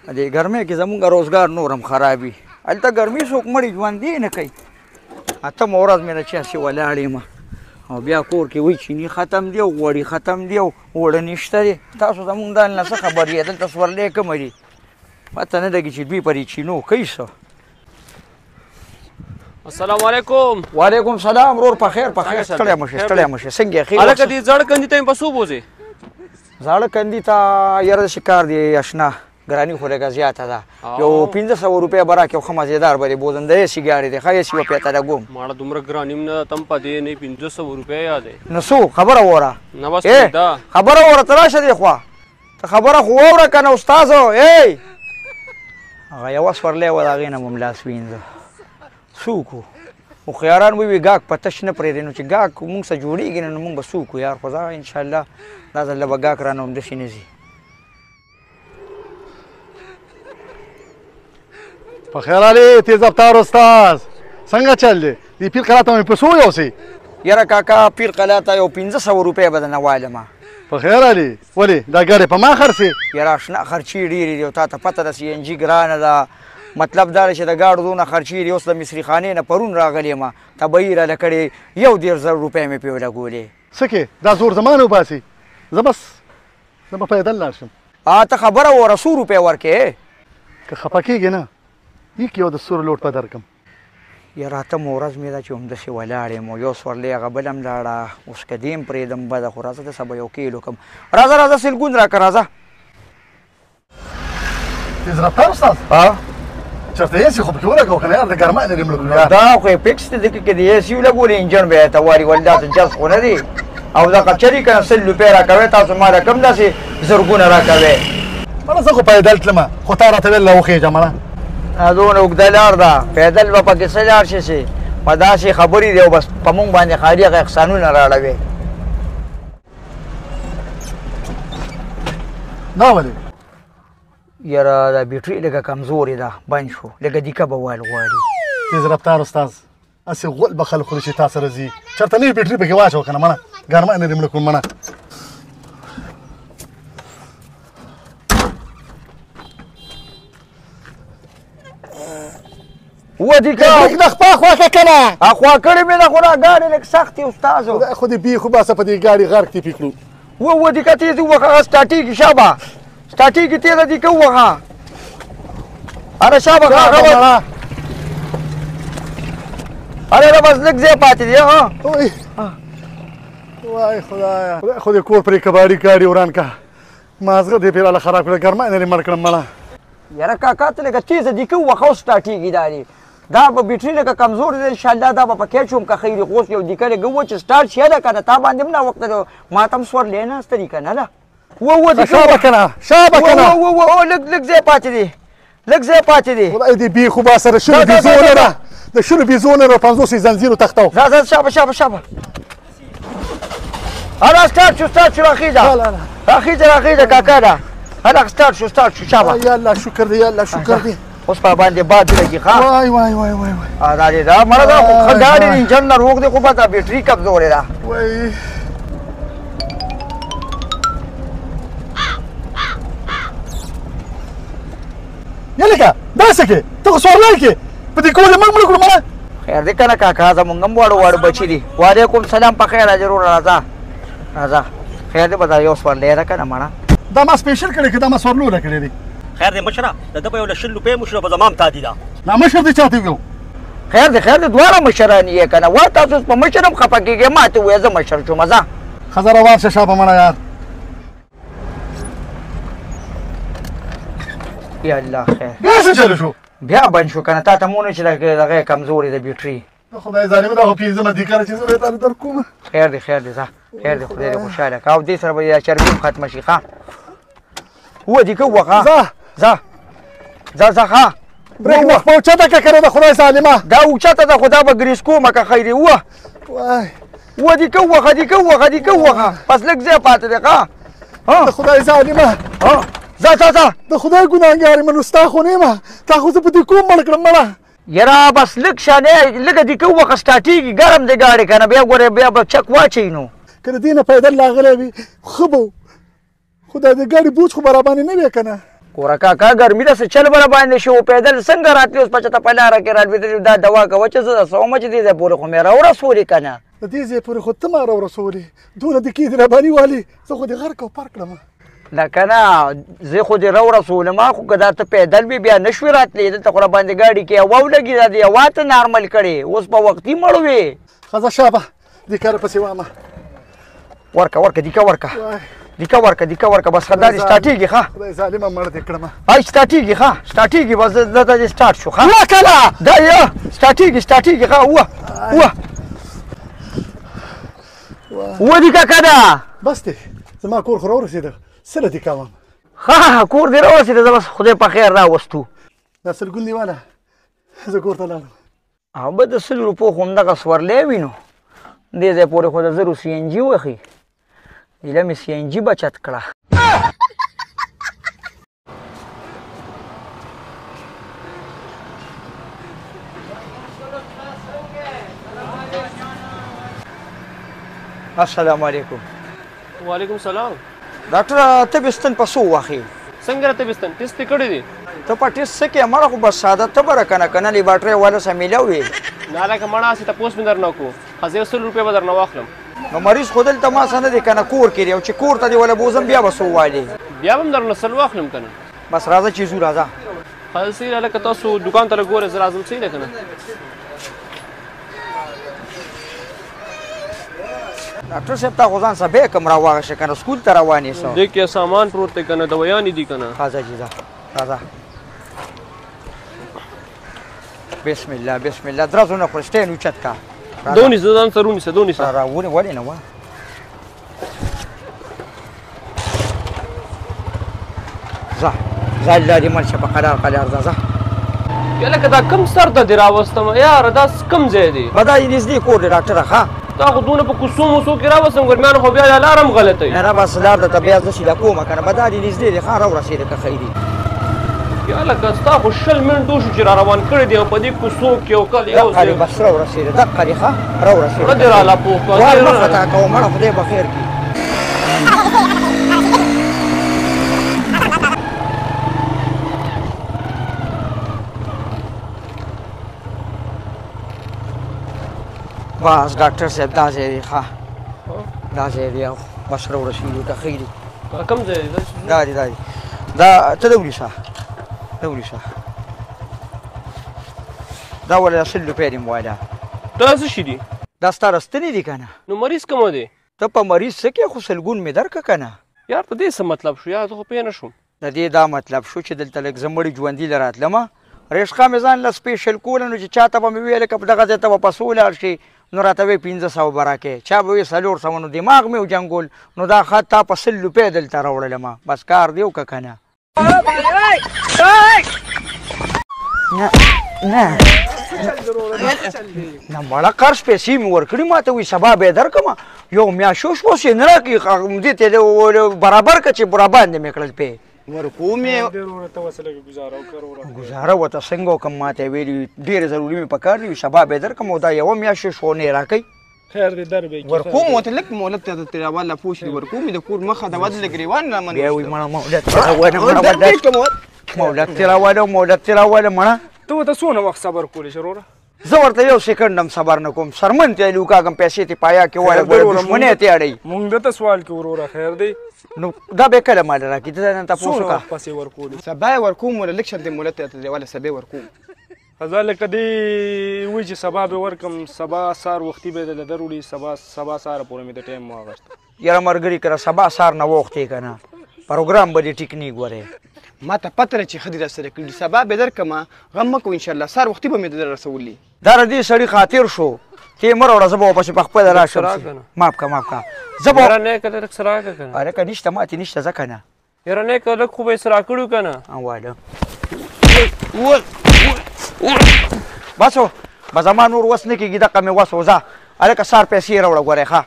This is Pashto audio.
دې ګرمۍ کې زمونږ روزګار نور هم خراب وي هلته ګرمي څوک مړي ژوندي نه کوي اتمه ورځ مې د چاسې ولاړ یم او بیا کور کې وایي چیني ختم دی او غوړي ختم دی او اوړه نشته دی تاسو زمونږ دا نه څه خبر یې دلته سورلۍ کومه دي پته نه لګي چې دوی پرې چینو کوي څه السلام علیکم. وعلیکم سلام ورور په خیر ستړی مه شې ستړی مه شې څنګه یې ښې هلکه دې زاړه کندي ته مې په څو بوځې زاړه کندي ته یاره داسې کار دی اشنا ګراني خو لږه زیاته ده یو 1500 روپۍ به راکړې ښه مزېدار به دې بوځم د ایسي ګاډي دی ښه ایسي به پېته لګوم ماړه دومره ګراني م نه تم په دې نه 1500 روپۍ یادې نو څو خبره وره نه بس دا خبره وره ته راشه دې خوا ته خبره خو واوره که نه استازو ای هغه یوه سورلی وه د هغې نه مو م لاس وینځه څوک وو هوښیاران ووي ګاک په تش نه پرېږدي نو چې ګاک مونږ سره جوړېږي نه نو مونږ به څوک وو یار خو زه انشاءالله دا ځل به ګاک رانه همداسې نه ځي په خیر علي تیز رفتار استاذ څنګه چل دی دې پیر قلعه ته مې په څو یوسې یاره کاکا پیر قلعه ته یو 1500 روپۍ به درنه وایلمه په خیر علي ولې دا ګاډی په ما خرڅې یاره اشنا خرچې ډېرې دي او تا ته پته ده سی ان جي ګرانه ده مطلب دا دی چې د ګاډو دونه خرچې دي اوس د مصري خانې نه پرون راغلی یم طبعي راله کړې 1.5 روپۍ مې پرې ولګولې څه کې دا زور زما نه وباسي زه بس زه به پیدل لاړ شم ته خبره وره 100 روپۍ ورکې که خفه کېږې نه یک یو د سور لوټ په درکم یاره اتمه ورځ مې ده چې همداسې ولاړ یم او یو سورلۍ هغه بل هم لاړه اوس که دې هم پرېږدم بده خو راځه داسې به یو کیلو کم راځه سلګون راکړه راځه تیز رفتار استاذ چېرته ایسي خو پکې ولګوه که نه یار د ګرمۍ لرې مړه کړو دا خو یې فکس دی دې کې د ایسي ولګولې انجن به یې ته واري ولې داسې جز خو نه دی او دا کچري که نه 100 روپۍ راکوې تاسو ما رقم داسې زرګونه راکوې مړه زه خو پیدل تلمه خو تا راته ویل راوخېږه مړه دونه اوږده لار ده پیدل به پکې څه لاړ شې سي په داسې خبرې دی او بس په مونږ باندې خالي هغه احسانونه راړوې دا ولې یاره دا بیټري لږه کمزورې ده بند شو لږه دیکه به ویل غواړي تیز رفتار استاذ هسې غول به خلک خوري چې تا سره ځي چېرته نوي بیټري پکې واچوه که نه مړه ګرمۍ نه دې مړه کړو مړه ودیکه د خپا خوا که که نه خوا کړې مې ده خو دا ګاډې لږ سخت دي استازو خدای خو دې بیخو باسه په دې ګاډي غرق دې پې کړو ودیکه تیز ووخه هغه سټاټېږي شابه سټاټېږي تیزه دیکه ووخه اره شابه هغه اره بس لږ ځای پاتې دی ها وای خدایه خدای خو دې کور پرې کباړي ګاډي وران که مازغه دې پرې راله خراب کړه ګرمۍ نه دې مړ کړم مړه یاره کاکا ته لږه تیزه دیکه ووخه اوس سټاټېږي دا دی دا به بیټري لږه کمزور دی انشاءالله دا به پکې چوم که خیري خو اوس یو دیکه لږه وه چې سټارټ شي ده که نه تا باندې هم ناوخته ده ما ته هم سورلۍ ناسته دي که نه ده شابه که نه شابه که نه لږ ځای پاتې دی لږ ځای پاتې دی خدای دې بیخو باسه د شلو بیزو لره د شلو بیزو لره 50 زنځیرو تختو راځه شابه هله سټارټ شو راخیږه کاکا ده هله سټارټ شو شابه یا الله شکر دی یا الله شکر دی اوس په باندې باد لګي ښه وای دا دی دا مړه دا خو ښه ګاډي انجن نه روغ دی خو به دا بیټري کمزورې ده وای یلکه داسې کې ته خو سورلۍ کې په دې کور دې موږ مړه کړو مړه خیر دی که نه کاکا زمونږ هم واړه بچي دي وعلیکم سلام په خیر ضرور راځه خیر دی به دا یو سورلۍ ده که نه مړه دا ما سپیشل کړی که دا ما سورلوله کړی دی خیر دی مشره د ده به یو له 100 روپۍ مشره به زما هم تا دي دا دا مشر دې چاته ویو خیر دی دواړه مشران یې که نه وا تاسو اوس په مشر هم خفه کېږئ ما ته ووایه زه مشر شومه ځه ښځه روان شه شابه مړه یار یا الله خیر بیا څه چلو شو بیا بند شو که نه تا ته مو نه چې دغه کمزورې ده بیټري خدای ظالمه دا خو پنځمه دیکاره چې زه به یې تاته در کوم خیر دی ځه خیر دی خدای دې خوشحاله که او دې سره به چربي هم ختمه شي ښه ودیکه ووخه ځه ښه برېک مخ په اوچته که کنه د خدای ظالمه دا اوچته ده خو دا به ګریس کومه که خیري وه دیکه ووخه پس لږ ځای پاتې دی ښه د خدای ظالمه ځه د خدای ګناهګار یم نو ستا خو نه یم تا خو زه په دې کوم مړ کړم مړه یاره بس لږ شانې لږه دیکه ووخه سټاټېږي ګرم دی ګاډی که نه بیا ګورې بیا به چک واچوي نو که د دې نه پیدل راغلی وي ښه به و خو دا د ګاډي بوج خو برابانې نه وی که نه ګوره کاکا ګرمي داسې چل به راباندې شي پیدل څنګه راتلې اوس پچه ته په لاره کې رالوېدلې دا دوا کوه چې زه درسومه چې دې ځای پورې خو مې راورسولې که نه د دې ځای پورې خو ته ما راورسولې دونه دې کېدې راباني والې زه خو دې غرق او پر کړم نه که نه زه خو دې راورسولم خو که دا ته پیدل وې بیا نه شوې راتلې دلته خو راباندې ګاډي کې هوا ولګي دا دې هوا ته نارمل کړې اوس په وختي مړ وې ښځه شابه دې کاره پسې وامه ورکه دیکه ورکه بس دا دې سټارټېږي ښه خدای ظالمه مړ دې کړمه هاي سټارټېږي ښه سټارټېږي بس دلته دې سټارټ شو ښه کله دا یو سټارټېږي ښه دې کاکا ده بس دې زما کور خو راورسېده سله دې کوم ښه کور دې راورسېده زه بس خدای په خیر راوستو دا سلګون دیواله زه کور ته لاړم او به د 100 روپو خو همدغه سورلی وي نو دې ځای پورې خو د 0 CNG وخي ایله مې CNG بچت کړه السلام علیکم وعلیکم سلام ډاکټر ته بستن په څو واخې څنګه راته بستن ټیسټ کړی دی ته په ټیسټ څه کې مړه خو بس ساده ته به راکنه کنه لیبارټرۍ والا سره میلاوې نه لکه مړه هسې تپوس مې درنه وکړو هسې 100 روپۍ به درنه واخلم نو مریض خو دلته ما څه نه دی که نه کور کې دی او چې کور ته دې وله بوزم بیا به څه ووایې بیا به هم درنه 100 واخلم که نه بس راځه چې ځو راځه ښه صحیح ده لکه تاسو دوکان ته لږ ګورئ زه راځم صحیح ده که نه ډاکټر صاحب تا خو ځان سبا کم راواغشه که نه سکول ته روانې سو دې کې سامان پروت دی که نه دویانې دي که نه راځه چې ځه راځه بسم الله درځو نه خو سټین اوچت کا دونی زه ځان سره ونیسه دونی سره ولې نه وه ځه الله دې مل شه په قلار ځه یا لکه دا کم سر ته دې راوستم یاره دا کم ځای دی به دا یې نږدې کور دی ډاکټره ښه تا خو دونه په کوڅو موڅو کې راوستم ګرمیانو خو بیا دا لاره هم غلطه وي نه بس لار درته بیا زه سیده کومه که نه به دا دې نږدې دی ښه راورسېده که ښه دي یا لکه ستا خو 20 منټو شو چې را روان کړی دی او په دې کوڅو کې یو کال یو دقه دې بس راورسېده دقه دې ښه راورسېده زړه دې راله پوه کړه وار مه خطا کوه مړه خدای به خیر کړي بس ډاکټر صاحب دا ځای دی ښه دا ځای دی او بس راورسېدو که ښه دي کم ځای دی دا دی دا ته د ونیسه دا ولې 100 روپۍ دې موبایل دا څه شي دي دا ستا رستنې دي که نه نو مریض کومه دی ته په مریض څه کې خو سلګون مې درکړه که نه یار په دې څه مطلب شو یار زه خو پوه نه شوم د دې دا مطلب شو چې دلته لږ زه مړي ژوندي له راتلمه ریشقه مې ځان له سپېشل کوله نو چې چا ته به مې ویل که په دغه ځای ته به پسو ولاړ شي نو راته وی 1500 به راکې چا به وی 400 نو دماغ مې وجنګول نو دا خط تا په 100 روپۍ دلته راوړلمه بس کار دی وکړه که نه نه مړه قرض پیسې مې ورکړي ما ته وایي سبا به یې درکړمه یو میاشت اوس یې نه راکړي دې ته برابر که چې براباندې مې کړل پې ورکوم یې ګزاره ورته څنګه وکړم ما ته یې ویلي ډېرې ضروري مې په کار دي سبا به یې درکړم او دا یوه میاشت شو نه یې راکوي خیر دې در به ورکوم ورته لږ مهلت ته درته راواله پوه شي ورکوم د کور مخه د ود لږ ګرېوان رامنې بیا وایي مړه مولت دې راواله مړه ته ورته څونه وخت صبر کولی شې وروره زه ورته یو سیکنډ هم صبر نه کوم سرمن ته یې لوکاږم پیسې تې پایا کې وایه دښمنۍ تې اړوي مونږ درته سوال کې وروره خیر دی نو دا به کله ماله راکړي ته نن تپوس څونه وکړه وخت پسې ورکولی سبا یې ورکوم ولا لږ شانتې مهلت ته دیواله سبا ورکوم زه لکه دې وایي چې سبا به ورکړم سبا سهار وختي به دله دروړي سبا سهاره پورې مې د ټایم واغشته یاره ملګري کله سبا سهار نه وختې که نه پروګرام به دې ټیک نه ګورې ما ته پته ده چې ښه دې راسره کړي سبا به درکړمه غم مه کوه انشاءالله سهار وختي به مې در رسولي دا د دې سړي خاطر شو ته مه راوړه زه به ورپسې په خپله راشم ماف که زه به یاره نیکه ته لږ څه راکړه که نه هلکه نشته ماتې نشته ځه که نه یاره نیکه لږ خو به یې څه راکړي که نه واله بس به زما نور وس نه کېږي دقه مې وس و ځه هلکه سهار پیسې یې راوړه ګورې ښه